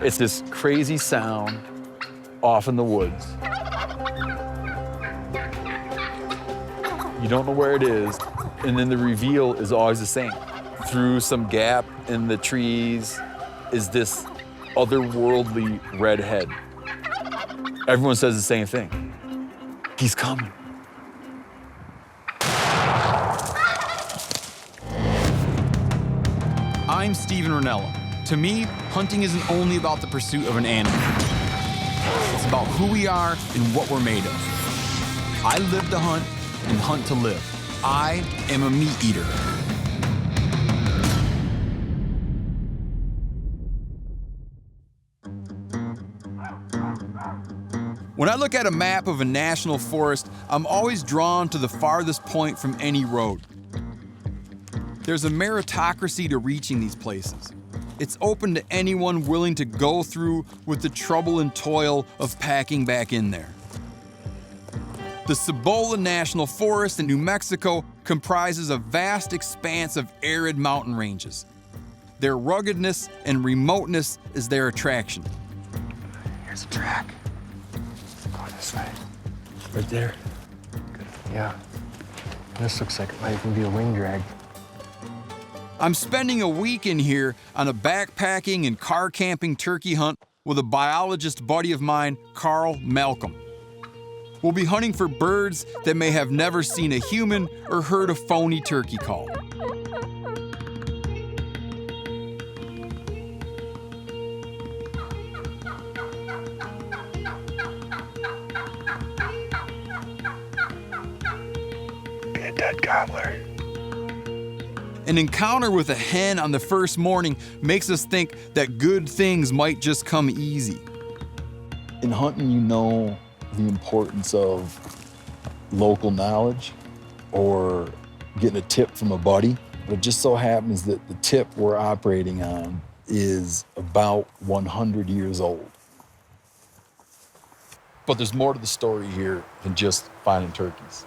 It's this crazy sound off in the woods. You don't know where it is, and then the reveal is always the same. Through some gap in the trees is this otherworldly red head. Everyone says the same thing. He's coming. I'm Steven Ranella. To me, hunting isn't only about the pursuit of an animal. It's about who we are and what we're made of. I live to hunt and hunt to live. I am a meat eater. When I look at a map of a national forest, I'm always drawn to the farthest point from any road. There's a meritocracy to reaching these places. It's open to anyone willing to go through with the trouble and toil of packing back in there. The Cibola National Forest in New Mexico comprises a vast expanse of arid mountain ranges. Their ruggedness and remoteness is their attraction. Here's a track. Go this way. Right there. Good. Yeah. This looks like it might even be a wing drag. I'm spending a week in here on a backpacking and car camping turkey hunt with a biologist buddy of mine, Karl Malcolm. We'll be hunting for birds that may have never seen a human or heard a phony turkey call. Be a dead gobbler. An encounter with a hen on the first morning makes us think that good things might just come easy. In hunting, you know the importance of local knowledge or getting a tip from a buddy. But it just so happens that the tip we're operating on is about 100 years old. But there's more to the story here than just finding turkeys.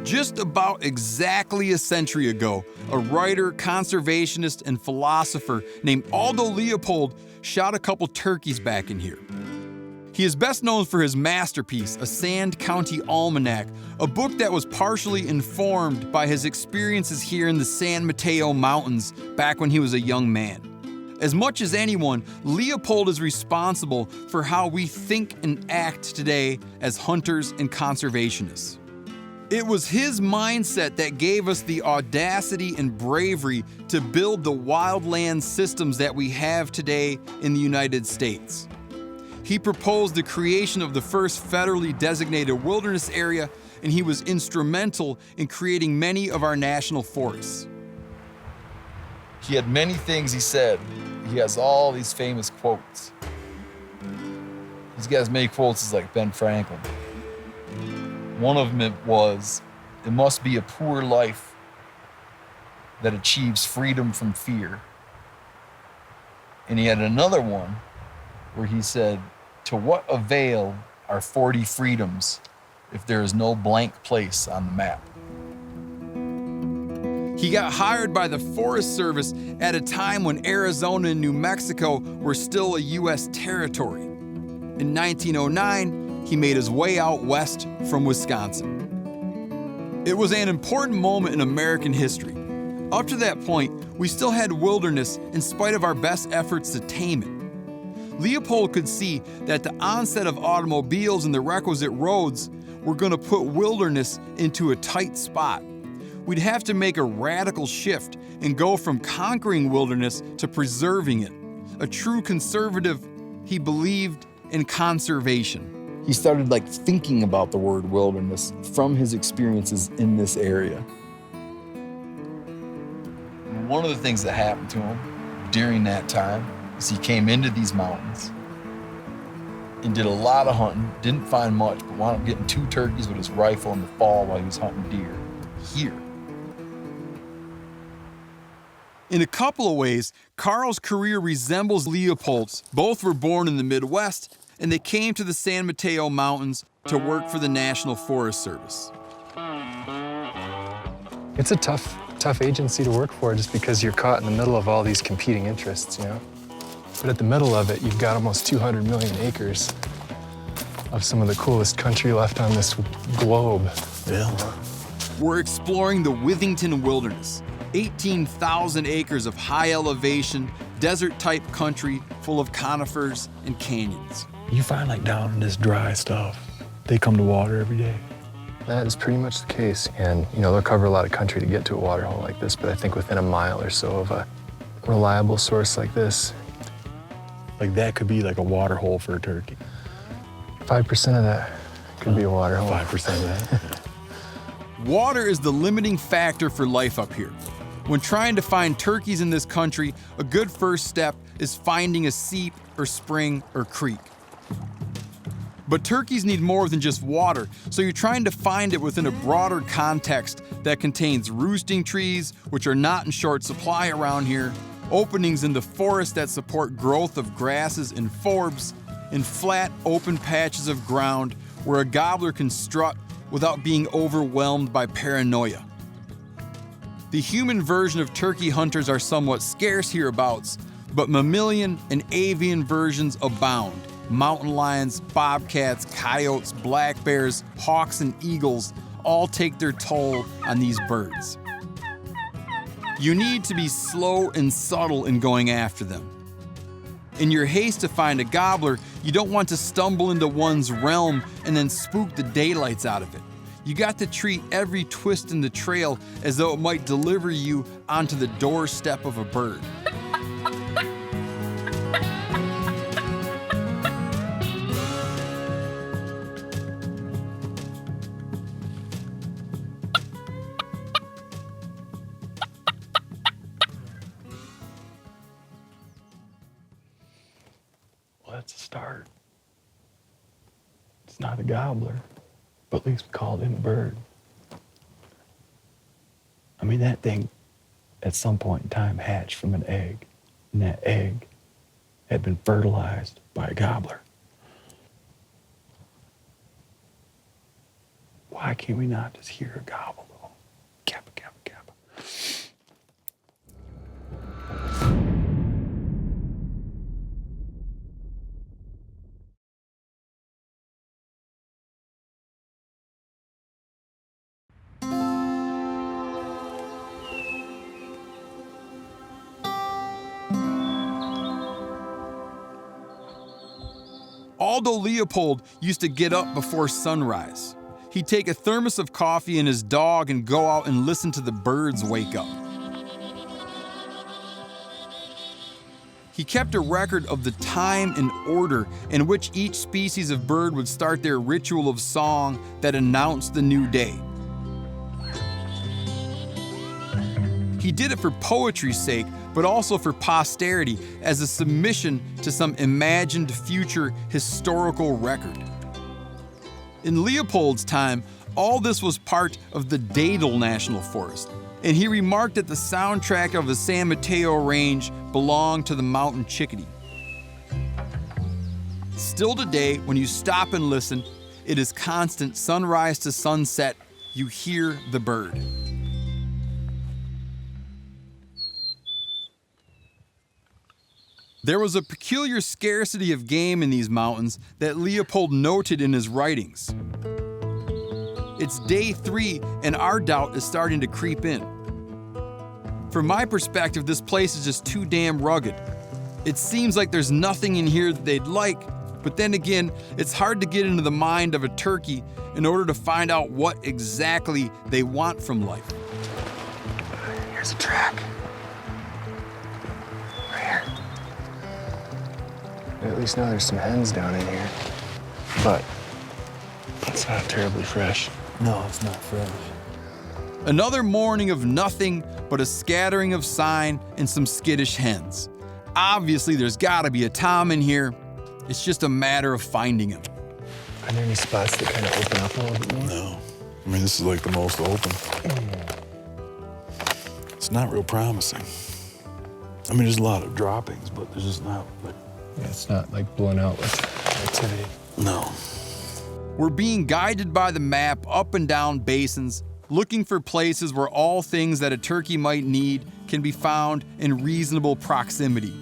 Just about exactly a century ago, a writer, conservationist, and philosopher named Aldo Leopold shot a couple turkeys back in here. He is best known for his masterpiece, A Sand County Almanac, a book that was partially informed by his experiences here in the San Mateo Mountains back when he was a young man. As much as anyone, Leopold is responsible for how we think and act today as hunters and conservationists. It was his mindset that gave us the audacity and bravery to build the wildland systems that we have today in the United States. He proposed the creation of the first federally designated wilderness area, and he was instrumental in creating many of our national forests. He had many things he said. He has all these famous quotes. He's got as many quotes as like Ben Franklin. One of them was, "It must be a poor life that achieves freedom from fear." And he had another one where he said, "To what avail are 40 freedoms if there is no blank place on the map?" He got hired by the Forest Service at a time when Arizona and New Mexico were still a U.S. territory. In 1909, he made his way out west from Wisconsin. It was an important moment in American history. Up to that point, we still had wilderness in spite of our best efforts to tame it. Leopold could see that the onset of automobiles and the requisite roads were going to put wilderness into a tight spot. We'd have to make a radical shift and go from conquering wilderness to preserving it. A true conservative, he believed in conservation. He started thinking about the word wilderness from his experiences in this area. One of the things that happened to him during that time is he came into these mountains and did a lot of hunting, didn't find much, but wound up getting 2 turkeys with his rifle in the fall while he was hunting deer here. In a couple of ways, Karl's career resembles Leopold's. Both were born in the Midwest, and they came to the San Mateo Mountains to work for the National Forest Service. It's a tough agency to work for just because you're caught in the middle of all these competing interests, you know? But at the middle of it, you've got almost 200 million acres of some of the coolest country left on this globe. Yeah. We're exploring the Withington Wilderness, 18,000 acres of high elevation, desert-type country full of conifers and canyons. You find like down in this dry stuff, they come to water every day. That is pretty much the case. And, you know, they'll cover a lot of country to get to a water hole like this, but I think within a mile or so of a reliable source like this, Like that could be like a water hole for a turkey. 5% of that could be a water hole. 5% of that. Water is the limiting factor for life up here. When trying to find turkeys in this country, a good first step is finding a seep or spring or creek. But turkeys need more than just water, so you're trying to find it within a broader context that contains roosting trees, which are not in short supply around here, openings in the forest that support growth of grasses and forbs, and flat, open patches of ground where a gobbler can strut without being overwhelmed by paranoia. The human version of turkey hunters are somewhat scarce hereabouts, but mammalian and avian versions abound. Mountain lions, bobcats, coyotes, black bears, hawks, and eagles all take their toll on these birds. You need to be slow and subtle in going after them. In your haste to find a gobbler, you don't want to stumble into one's realm and then spook the daylights out of it. You got to treat every twist in the trail as though it might deliver you onto the doorstep of a bird. Well, that's a start. It's not a gobbler, but at least we called him a bird. I mean, that thing at some point in time hatched from an egg, and that egg had been fertilized by a gobbler. Why can't we not just hear a gobble though? Kappa, kappa, kappa. Aldo Leopold used to get up before sunrise. He'd take a thermos of coffee and his dog and go out and listen to the birds wake up. He kept a record of the time and order in which each species of bird would start their ritual of song that announced the new day. He did it for poetry's sake, but also for posterity as a submission to some imagined future historical record. In Leopold's time, all this was part of the Cibola National Forest, and he remarked that the soundtrack of the San Mateo Range belonged to the mountain chickadee. Still today, when you stop and listen, it is constant sunrise to sunset, you hear the bird. There was a peculiar scarcity of game in these mountains that Leopold noted in his writings. It's day 3 and our doubt is starting to creep in. From my perspective, this place is just too damn rugged. It seems like there's nothing in here that they'd like, but then again, it's hard to get into the mind of a turkey in order to find out what exactly they want from life. Here's a track. Right here. I at least know there's some hens down in here. But it's not terribly fresh. No, it's not fresh. Another morning of nothing but a scattering of sign and some skittish hens. Obviously, there's gotta be a tom in here. It's just a matter of finding him. Are there any spots that kind of open up a little bit more? No. I mean, this is like the most open. It's not real promising. I mean, there's a lot of droppings, but there's just not like... Yeah, it's not like blown out with activity. No. We're being guided by the map up and down basins, looking for places where all things that a turkey might need can be found in reasonable proximity.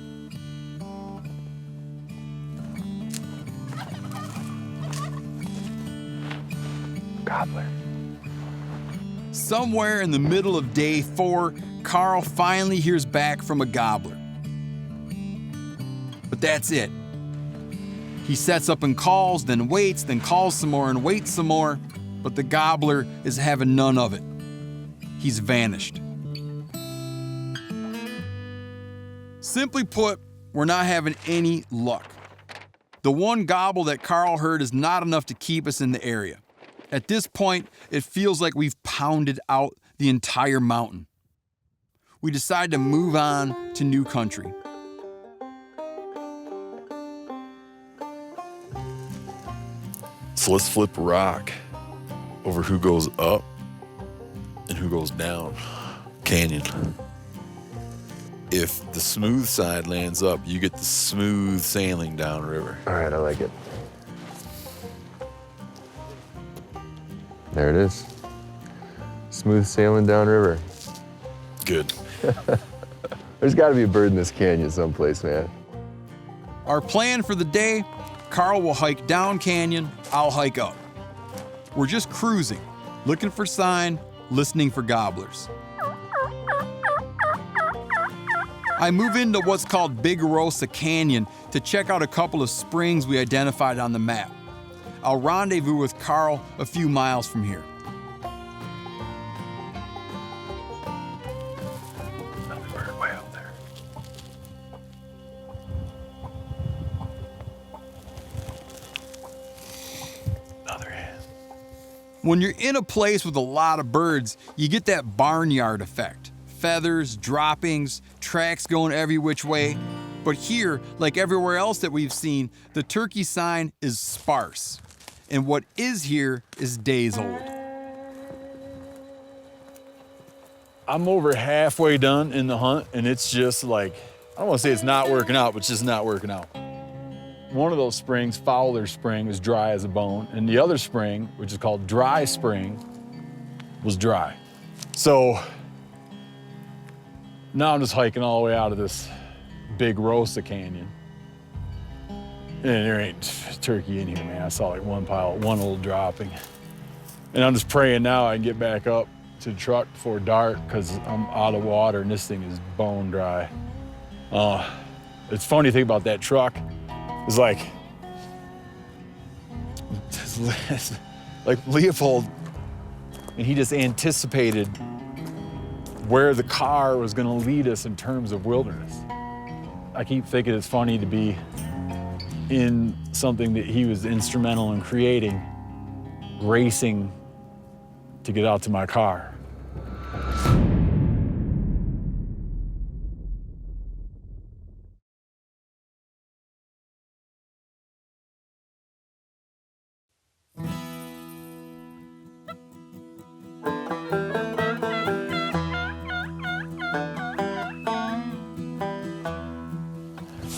Gobbler. Somewhere in the middle of day 4, Karl finally hears back from a gobbler. But that's it. He sets up and calls, then waits, then calls some more and waits some more, but the gobbler is having none of it. He's vanished. Simply put, we're not having any luck. The one gobble that Karl heard is not enough to keep us in the area. At this point, it feels like we've pounded out the entire mountain. We decide to move on to new country. So let's flip a rock over who goes up and who goes down canyon. If the smooth side lands up, you get the smooth sailing downriver. All right, I like it. There it is. Smooth sailing downriver. Good. There's got to be a bird in this canyon someplace, man. Our plan for the day, Karl will hike down canyon, I'll hike up. We're just cruising, looking for sign, listening for gobblers. I move into what's called Big Rosa Canyon to check out a couple of springs we identified on the map. I'll rendezvous with Karl a few miles from here. Another bird way up there. Another hen. When you're in a place with a lot of birds, you get that barnyard effect. Feathers, droppings, tracks going every which way. But here, like everywhere else that we've seen, the turkey sign is sparse. And what is here is days old. I'm over halfway done in the hunt, and it's just like, I don't want to say it's not working out, but it's just not working out. One of those springs, Fowler Spring, was dry as a bone, and the other spring, which is called Dry Spring, was dry. So now I'm just hiking all the way out of this Big Rosa Canyon. And there ain't turkey in here, man. I saw like one old dropping. And I'm just praying now I can get back up to the truck before dark because I'm out of water and this thing is bone dry. It's funny to think about that truck. It's like Leopold, and he just anticipated where the car was gonna lead us in terms of wilderness. I keep thinking it's funny to be in something that he was instrumental in creating, racing to get out to my car.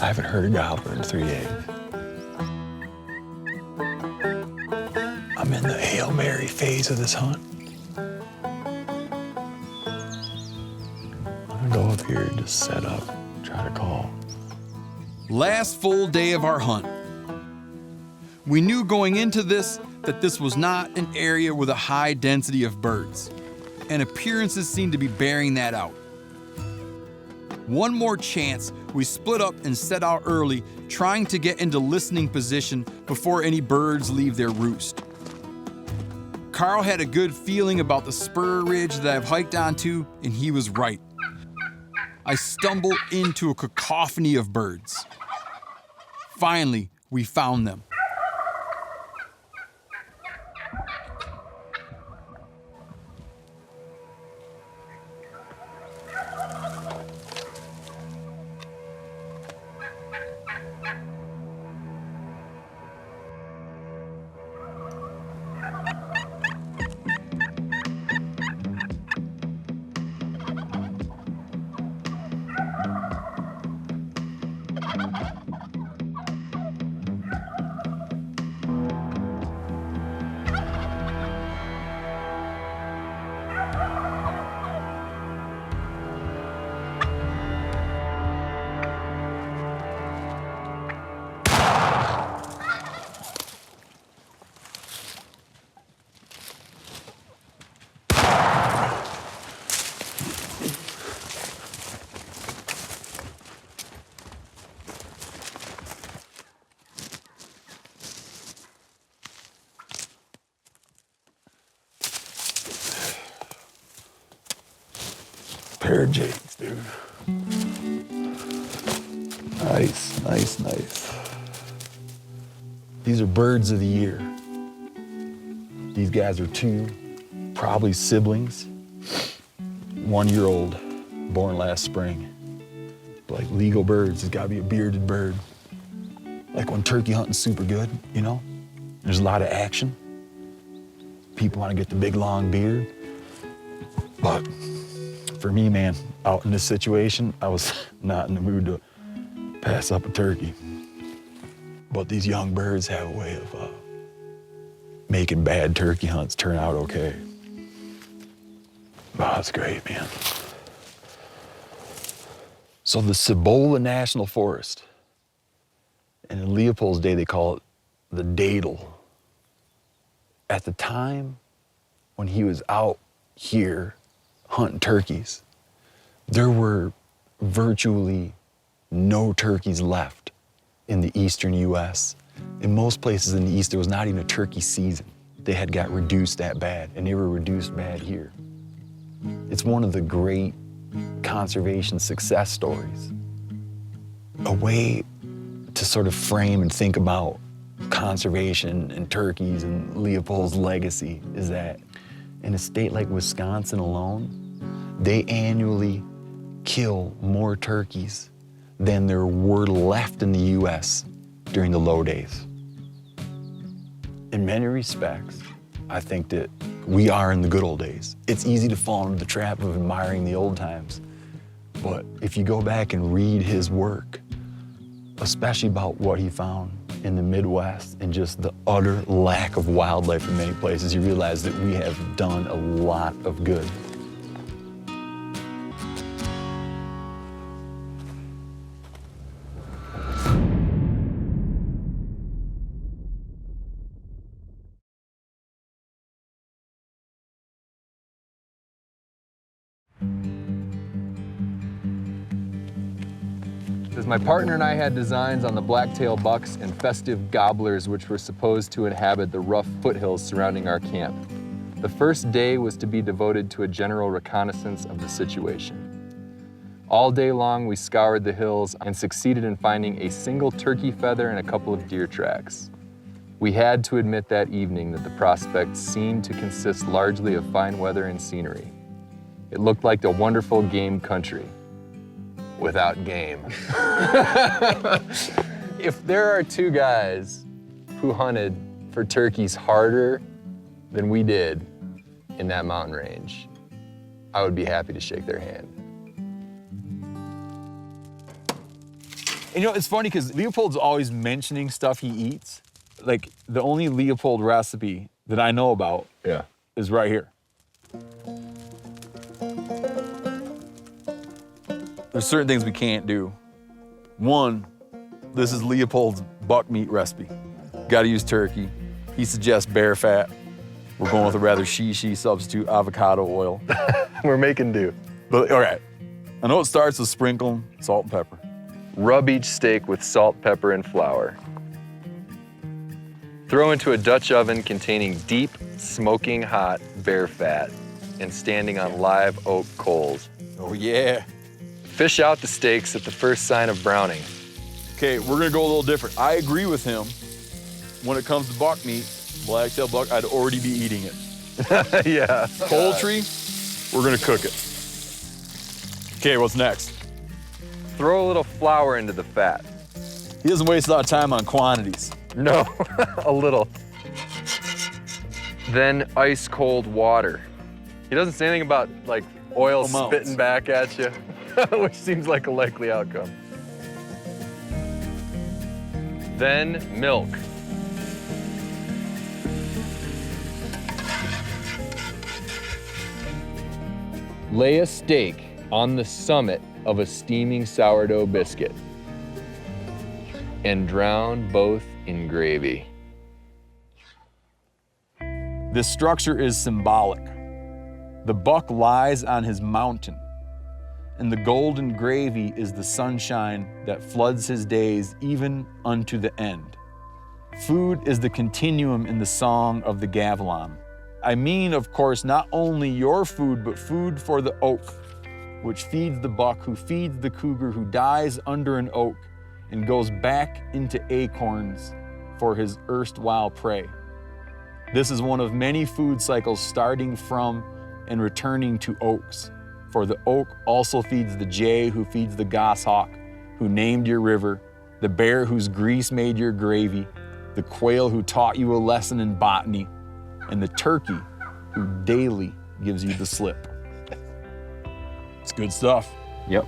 I haven't heard a gobbler in 3 days. I'm in the Hail Mary phase of this hunt. I'm gonna go up here and just set up, try to call. Last full day of our hunt. We knew going into this that this was not an area with a high density of birds, and appearances seemed to be bearing that out. One more chance, we split up and set out early, trying to get into listening position before any birds leave their roost. Karl had a good feeling about the spur ridge that I've hiked onto, and he was right. I stumbled into a cacophony of birds. Finally, we found them. Pair of jakes, dude. Nice, nice, nice. These are birds of the year. These guys are two, probably siblings. 1 year old, born last spring. But like legal birds, it's gotta be a bearded bird. Like when turkey hunting's super good, you know? There's a lot of action. People wanna get the big long beard. But for me, man, out in this situation, I was not in the mood to pass up a turkey. But these young birds have a way of making bad turkey hunts turn out okay. Oh, that's great, man. So the Cibola National Forest, and in Leopold's day, they call it the daddle. At the time when he was out here hunting turkeys, there were virtually no turkeys left in the eastern US. In most places in the East, there was not even a turkey season. They had got reduced that bad, and they were reduced bad here. It's one of the great conservation success stories. A way to sort of frame and think about conservation and turkeys and Leopold's legacy is that in a state like Wisconsin alone, they annually kill more turkeys than there were left in the US during the low days. In many respects, I think that we are in the good old days. It's easy to fall into the trap of admiring the old times. But if you go back and read his work, especially about what he found in the Midwest and just the utter lack of wildlife in many places, you realize that we have done a lot of good. As my partner and I had designs on the black-tail bucks and festive gobblers which were supposed to inhabit the rough foothills surrounding our camp. The first day was to be devoted to a general reconnaissance of the situation. All day long we scoured the hills and succeeded in finding a single turkey feather and a couple of deer tracks. We had to admit that evening that the prospect seemed to consist largely of fine weather and scenery. It looked like a wonderful game country. Without game. If there are two guys who hunted for turkeys harder than we did in that mountain range, I would be happy to shake their hand. And you know, it's funny because Leopold's always mentioning stuff he eats. Like the only Leopold recipe that I know about is right here. There's certain things we can't do. One, this is Leopold's buck meat recipe. Gotta use turkey. He suggests bear fat. We're going with a rather she substitute, avocado oil. We're making do. But all right, I know it starts with sprinkling salt and pepper. Rub each steak with salt, pepper, and flour. Throw into a Dutch oven containing deep, smoking hot bear fat and standing on live oak coals. Oh yeah. Fish out the steaks at the first sign of browning. Okay, we're gonna go a little different. I agree with him. When it comes to buck meat, black-tailed buck, I'd already be eating it. Yeah. Poultry, we're gonna cook it. Okay, what's next? Throw a little flour into the fat. He doesn't waste a lot of time on quantities. No, a little. Then ice cold water. He doesn't say anything about like oil Amounts. spitting back at you, which seems like a likely outcome. Then milk. Lay a steak on the summit of a steaming sourdough biscuit and drown both in gravy. This structure is symbolic. The buck lies on his mountain, and the golden gravy is the sunshine that floods his days even unto the end. Food is the continuum in the song of the Gavilan. I mean, of course, not only your food, but food for the oak. which feeds the buck, who feeds the cougar, who dies under an oak and goes back into acorns for his erstwhile prey. This is one of many food cycles starting from and returning to oaks. For the oak also feeds the jay, who feeds the goshawk, who named your river, the bear whose grease made your gravy, the quail who taught you a lesson in botany, and the turkey who daily gives you the slip. It's good stuff. Yep.